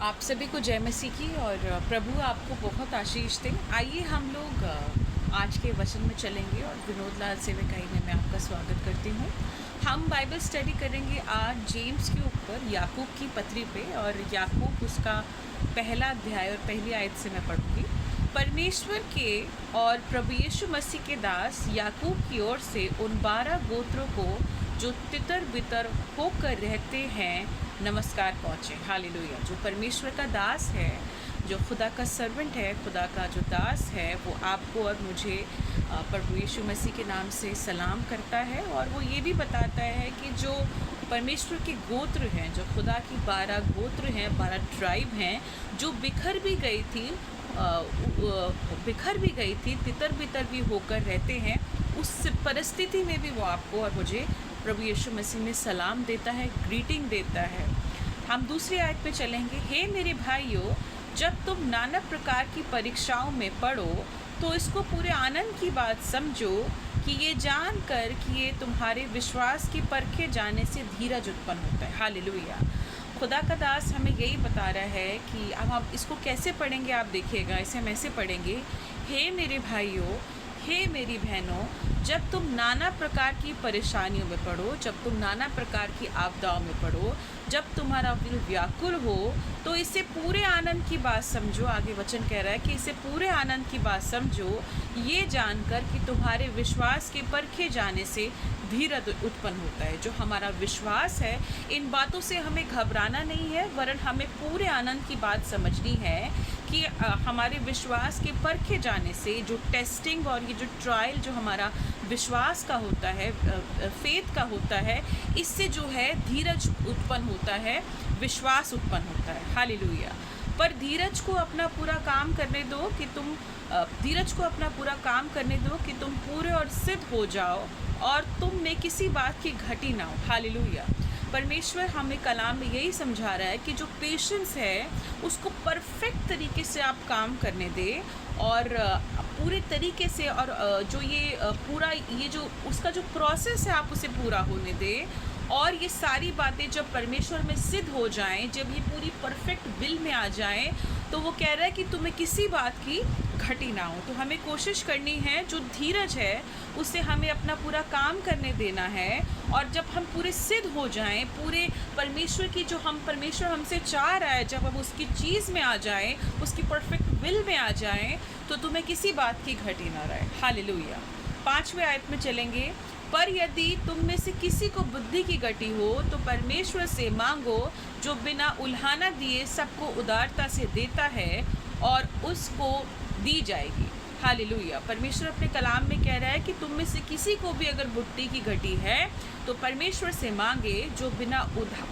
आप सभी को जय मसीह की और प्रभु आपको बहुत आशीष दे। आइए हम लोग आज के वचन में चलेंगे और विनोद लाल सेवकाई में मैं आपका स्वागत करती हूँ। हम बाइबल स्टडी करेंगे आज जेम्स के ऊपर, याकूब की पत्री पे, और याकूब उसका पहला अध्याय और पहली आयत से मैं पढ़ूंगी। परमेश्वर के और प्रभु यीशु मसीह के दास याकूब की ओर से उन 12 गोत्रों को जो तितर बितर होकर रहते हैं नमस्कार पहुँचे। हालेलुया। जो परमेश्वर का दास है, जो खुदा का सर्वेंट है, खुदा का जो दास है, वो आपको और मुझे प्रभु यीशु मसीह के नाम से सलाम करता है। और वो ये भी बताता है कि जो परमेश्वर के गोत्र हैं, जो खुदा की 12 गोत्र हैं, 12 ट्राइब हैं, जो बिखर भी गई थी, तितर बितर भी होकर रहते हैं, उस परिस्थिति में भी वो आपको और मुझे प्रभु यीशु मसीह में सलाम देता है, ग्रीटिंग देता है। हम दूसरी आयत पे चलेंगे। हे मेरे भाइयों, जब तुम नाना प्रकार की परीक्षाओं में पढ़ो तो इसको पूरे आनंद की बात समझो कि ये जानकर कि ये तुम्हारे विश्वास की परखे जाने से धीरज उत्पन्न होता है। हालेलुया। खुदा का दास हमें यही बता रहा है कि अब हम इसको कैसे पढ़ेंगे। आप देखिएगा, इसे हम ऐसे पढ़ेंगे। हे मेरे भाइयों, हे मेरी बहनों, जब तुम नाना प्रकार की परेशानियों में पढ़ो, जब तुम नाना प्रकार की आपदाओं में पढ़ो, जब तुम्हारा दिल व्याकुल हो, तो इसे पूरे आनंद की बात समझो। आगे वचन कह रहा है कि इसे पूरे आनंद की बात समझो, ये जानकर कि तुम्हारे विश्वास के परखे जाने से धीरज उत्पन्न होता है। जो हमारा विश्वास है, इन बातों से हमें घबराना नहीं है, वरन हमें पूरे आनंद की बात समझनी है कि हमारे विश्वास के परखे जाने से, जो टेस्टिंग और ये जो ट्रायल जो हमारा विश्वास का होता है, फेथ का होता है, इससे जो है धीरज उत्पन्न होता है, विश्वास उत्पन्न होता है। हालेलुया। पर धीरज को अपना पूरा काम करने दो कि तुम पूरे और सिद्ध हो जाओ और तुम में किसी बात की घटी ना हो। हालेलुया। परमेश्वर हमें कलाम में यही समझा रहा है कि जो पेशेंस है उसको परफेक्ट तरीके से आप काम करने दें और पूरे तरीके से, और जो ये पूरा ये जो उसका जो प्रोसेस है आप उसे पूरा होने दें। और ये सारी बातें जब परमेश्वर में सिद्ध हो जाएं, जब ये पूरी परफेक्ट विल में आ जाएं, तो वो कह रहा है कि तुम्हें किसी बात की घटी ना हो। तो हमें कोशिश करनी है, जो धीरज है उससे हमें अपना पूरा काम करने देना है। और जब हम पूरे सिद्ध हो जाएं, पूरे परमेश्वर हमसे चाह रहा है, जब हम उसकी चीज़ में आ जाएं, उसकी परफेक्ट विल में आ जाएं, तो तुम्हें किसी बात की घटी ना रहे। हालेलुया। 5वें आयत में चलेंगे। पर यदि तुम में से किसी को बुद्धि की घटी हो तो परमेश्वर से मांगो, जो बिना उल्हाना दिए सबको उदारता से देता है, और उसको दी जाएगी। हालेलुया। परमेश्वर अपने कलाम में कह रहा है कि तुम में से किसी को भी अगर बुद्धि की घटी है तो परमेश्वर से मांगे, जो बिना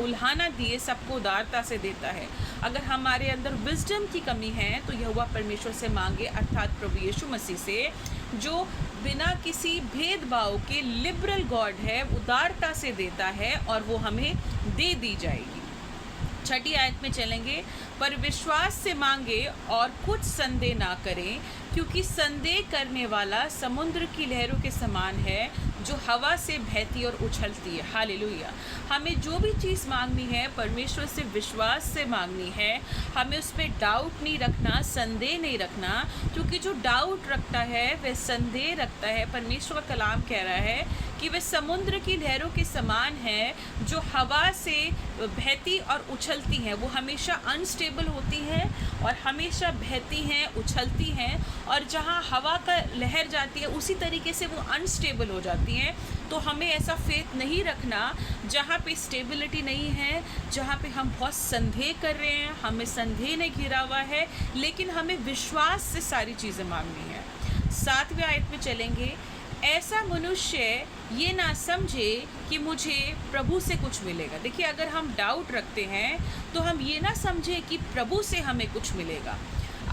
उल्हाना दिए सबको उदारता से देता है। अगर हमारे अंदर विजडम की कमी है तो यहोवा परमेश्वर से मांगे, अर्थात प्रभु यीशु मसीह से, जो बिना किसी भेदभाव के लिबरल गॉड है, उदारता से देता है, और वो हमें दे दी जाएगी। 6ठी आयत में चलेंगे। पर विश्वास से मांगे और कुछ संदेह ना करें, क्योंकि संदेह करने वाला समुद्र की लहरों के समान है, जो हवा से बहती और उछलती है। हालेलुया। हमें जो भी चीज़ मांगनी है परमेश्वर से विश्वास से मांगनी है। हमें उस पर डाउट नहीं रखना, संदेह नहीं रखना, क्योंकि जो डाउट रखता है वह संदेह रखता है। परमेश्वर का कलाम कह रहा है कि वे समुद्र की लहरों के समान है, जो हवा से बहती और उछलती हैं। वो हमेशा अनस्टेबल होती हैं और हमेशा बहती हैं, उछलती हैं, और जहाँ हवा का लहर जाती है उसी तरीके से वो अनस्टेबल हो जाती हैं। तो हमें ऐसा फेथ नहीं रखना जहाँ पे स्टेबिलिटी नहीं है, जहाँ पे हम बहुत संदेह कर रहे हैं। हमें संदेह ने घिरा हुआ है, लेकिन हमें विश्वास से सारी चीज़ें मांगनी है। 7वें आयत में चलेंगे। ऐसा मनुष्य ये ना समझे कि मुझे प्रभु से कुछ मिलेगा। देखिए, अगर हम डाउट रखते हैं तो हम ये ना समझे कि प्रभु से हमें कुछ मिलेगा।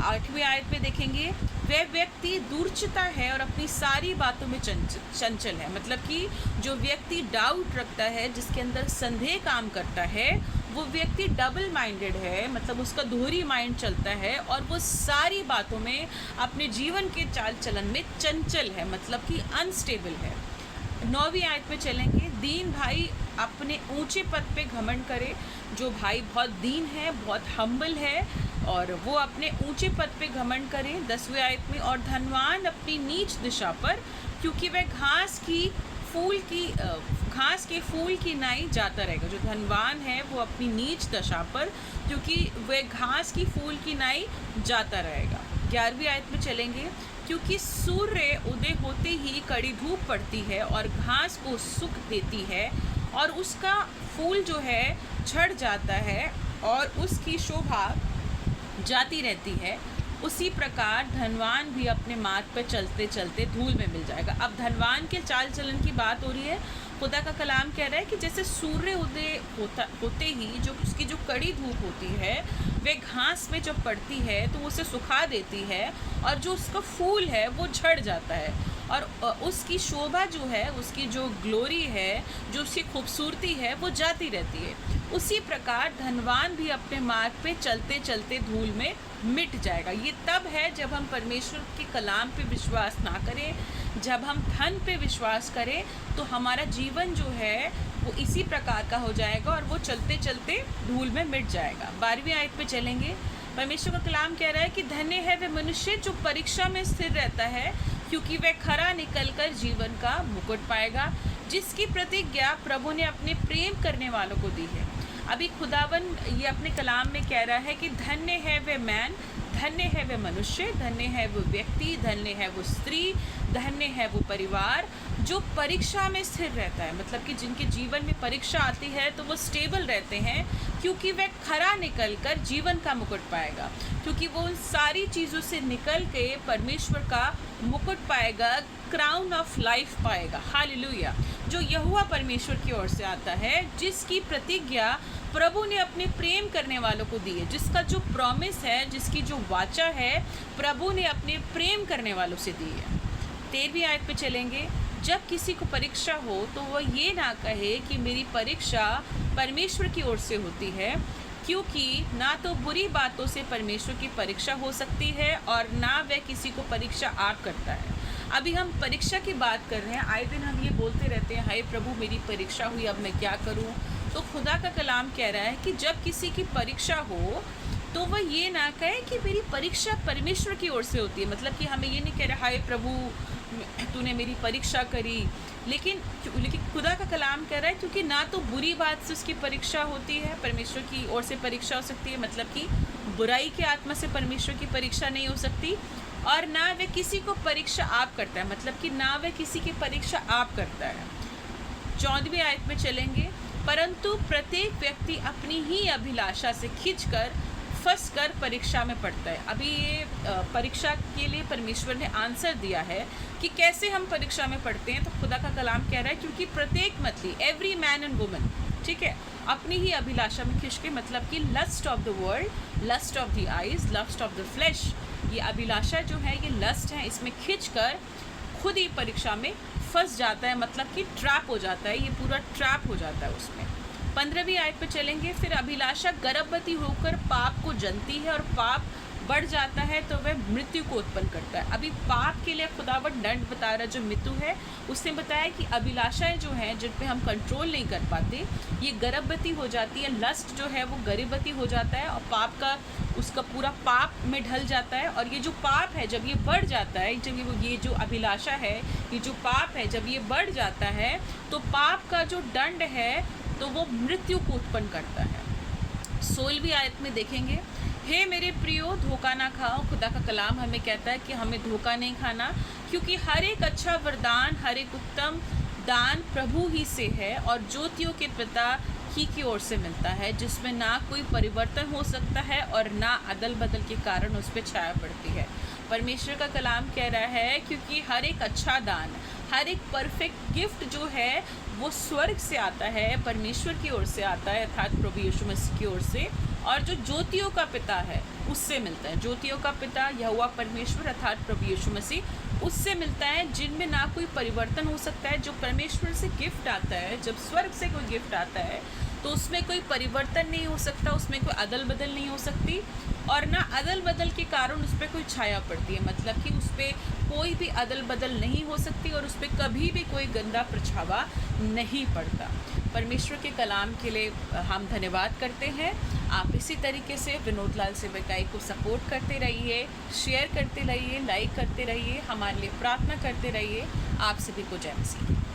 8वीं आयत में देखेंगे। वह व्यक्ति दूरचिता है और अपनी सारी बातों में चंचल है। मतलब कि जो व्यक्ति डाउट रखता है, जिसके अंदर संदेह काम करता है, वो व्यक्ति डबल माइंडेड है, मतलब उसका दोहरी माइंड चलता है, और वो सारी बातों में, अपने जीवन के चाल चलन में चंचल है, मतलब कि अनस्टेबल है। 9वीं आयत पे चलेंगे, दीन भाई अपने ऊंचे पद पे घमंड करे। जो भाई बहुत दीन है, बहुत हम्बल है, और वो अपने ऊंचे पद पे घमंड करे। 10वीं आयत में, और धनवान अपनी नीच दिशा पर, क्योंकि वह घास के फूल की नाई जाता रहेगा। जो धनवान है वो अपनी नीच दशा पर, क्योंकि वह घास की फूल की नाई जाता रहेगा। 11वीं आयत में चलेंगे, क्योंकि सूर्य उदय होते ही कड़ी धूप पड़ती है और घास को सुख देती है और उसका फूल जो है झड़ जाता है और उसकी शोभा जाती रहती है, उसी प्रकार धनवान भी अपने मार्ग पर चलते चलते धूल में मिल जाएगा। अब धनवान के चाल चलन की बात हो रही है। खुदा का कलाम कह रहा है कि जैसे सूर्य उदय होते ही जो उसकी जो कड़ी धूप होती है वे घास में जब पड़ती है तो उसे सुखा देती है, और जो उसका फूल है वो झड़ जाता है, और उसकी शोभा जो है, उसकी जो ग्लोरी है, जो उसकी खूबसूरती है, वो जाती रहती है। उसी प्रकार धनवान भी अपने मार्ग पे चलते चलते धूल में मिट जाएगा। ये तब है जब हम परमेश्वर के कलाम पे विश्वास ना करें, जब हम धन पे विश्वास करें, तो हमारा जीवन जो है वो इसी प्रकार का हो जाएगा और वो चलते चलते धूल में मिट जाएगा। 12वीं आयत पे चलेंगे, परमेश्वर का कलाम कह रहा है कि धन्य है वह मनुष्य जो परीक्षा में स्थिर रहता है, क्योंकि वह खरा निकलकर जीवन का मुकुट पाएगा, जिसकी प्रतिज्ञा प्रभु ने अपने प्रेम करने वालों को दी है। अभी खुदावन ये अपने कलाम में कह रहा है कि धन्य है वह मैन, धन्य है वह मनुष्य, धन्य है वो व्यक्ति, धन्य है वो स्त्री, धन्य है वो परिवार जो परीक्षा में स्थिर रहता है। मतलब कि जिनके जीवन में परीक्षा आती है तो वो स्टेबल रहते हैं, क्योंकि वह खरा निकल कर जीवन का मुकुट पाएगा, क्योंकि वो उन सारी चीज़ों से निकल के परमेश्वर का मुकुट पाएगा, क्राउन ऑफ लाइफ पाएगा। हालेलुया। जो यहोवा परमेश्वर की ओर से आता है, जिसकी प्रतिज्ञा प्रभु ने अपने प्रेम करने वालों को दी है, जिसका जो प्रॉमिस है, जिसकी जो वाचा है, प्रभु ने अपने प्रेम करने वालों से दी है। 13वीं आयत पे चलेंगे, जब किसी को परीक्षा हो तो वह ये ना कहे कि मेरी परीक्षा परमेश्वर की ओर से होती है, क्योंकि ना तो बुरी बातों से परमेश्वर की परीक्षा हो सकती है और ना वह किसी को परीक्षा आप करता है। अभी हम परीक्षा की बात कर रहे हैं। आए दिन हम ये बोलते रहते हैं, हाय प्रभु मेरी परीक्षा हुई, अब मैं क्या करूं। तो खुदा का कलाम कह रहा है कि जब किसी की परीक्षा हो तो वह ये ना कहे कि मेरी परीक्षा परमेश्वर की ओर से होती है। मतलब कि हमें ये नहीं कह रहा हाय प्रभु तूने मेरी परीक्षा करी, लेकिन खुदा का कलाम कह रहा है क्योंकि ना तो बुरी बात से उसकी परीक्षा होती है, परमेश्वर की ओर से परीक्षा हो सकती है, मतलब कि बुराई के आत्मा से परमेश्वर की परीक्षा नहीं हो सकती, और ना वह किसी को परीक्षा आप करता है, मतलब कि ना वह किसी की परीक्षा आप करता है। 14वीं आयत में चलेंगे, परंतु प्रत्येक व्यक्ति अपनी ही अभिलाषा से खींचकर फंसकर परीक्षा में पड़ता है। अभी ये परीक्षा के लिए परमेश्वर ने आंसर दिया है कि कैसे हम परीक्षा में पढ़ते हैं। तो खुदा का कलाम कह रहा है क्योंकि प्रत्येक मछली, एवरी मैन एंड वुमन, ठीक है, अपनी ही अभिलाषा में खींच के, मतलब कि lust of the world, lust of the eyes, lust of the flesh, ये अभिलाषा जो है, ये लस्ट है, इसमें खींच कर खुद ही परीक्षा में फंस जाता है, मतलब कि ट्रैप हो जाता है, ये पूरा ट्रैप हो जाता है उसमें। 15वीं आयत पे चलेंगे, फिर अभिलाषा गर्भवती होकर पाप को जनती है और पाप बढ़ जाता है तो वह मृत्यु को उत्पन्न करता है। अभी पाप के लिए खुदावत दंड बता रहा, जो मृत्यु है उसने बताया कि अभिलाषाएं जो हैं जिन पे हम कंट्रोल नहीं कर पाते, ये गर्भवती हो जाती है, लस्ट जो है वो गर्भवती हो जाता है और पाप का उसका पूरा पाप में ढल जाता है। और ये जो पाप है जब ये बढ़ जाता है, जब ये जो अभिलाषा है, ये जो पाप है जब ये बढ़ जाता है तो पाप का जो दंड है तो वो मृत्यु को उत्पन्न करता है। 16वीं आयत में देखेंगे, हे मेरे प्रियो धोखा ना खाओ। खुदा का कलाम हमें कहता है कि हमें धोखा नहीं खाना, क्योंकि हर एक अच्छा वरदान, हर एक उत्तम दान प्रभु ही से है और ज्योतियों के पिता ही की ओर से मिलता है, जिसमें ना कोई परिवर्तन हो सकता है और ना अदल बदल के कारण उस पर छाया पड़ती है। परमेश्वर का कलाम कह रहा है क्योंकि हर एक अच्छा दान, हर एक परफेक्ट गिफ्ट जो है वो स्वर्ग से आता है, परमेश्वर की ओर से आता है, अर्थात प्रभु यीशु मसीह की ओर से, और जो ज्योतियों का पिता है उससे मिलता है। ज्योतियों का पिता यहोवा परमेश्वर अर्थात प्रभु यीशु मसीह, उससे मिलता है, जिनमें ना कोई परिवर्तन हो सकता है। जो परमेश्वर से गिफ्ट आता है, जब स्वर्ग से कोई गिफ्ट आता है तो उसमें कोई परिवर्तन नहीं हो सकता, उसमें कोई अदल बदल नहीं हो सकती, और ना अदल बदल के कारण उस पर कोई छाया पड़ती है, मतलब कि उस पर कोई भी अदल बदल नहीं हो सकती और उस पर कभी भी कोई गंदा प्रछावा नहीं पड़ता। परमेश्वर के कलाम के लिए हम धन्यवाद करते हैं। आप इसी तरीके से विनोद लाल सेवकाई को सपोर्ट करते रहिए, शेयर करते रहिए, लाइक करते रहिए, हमारे लिए प्रार्थना करते रहिए। आप सभी को जय मसीह।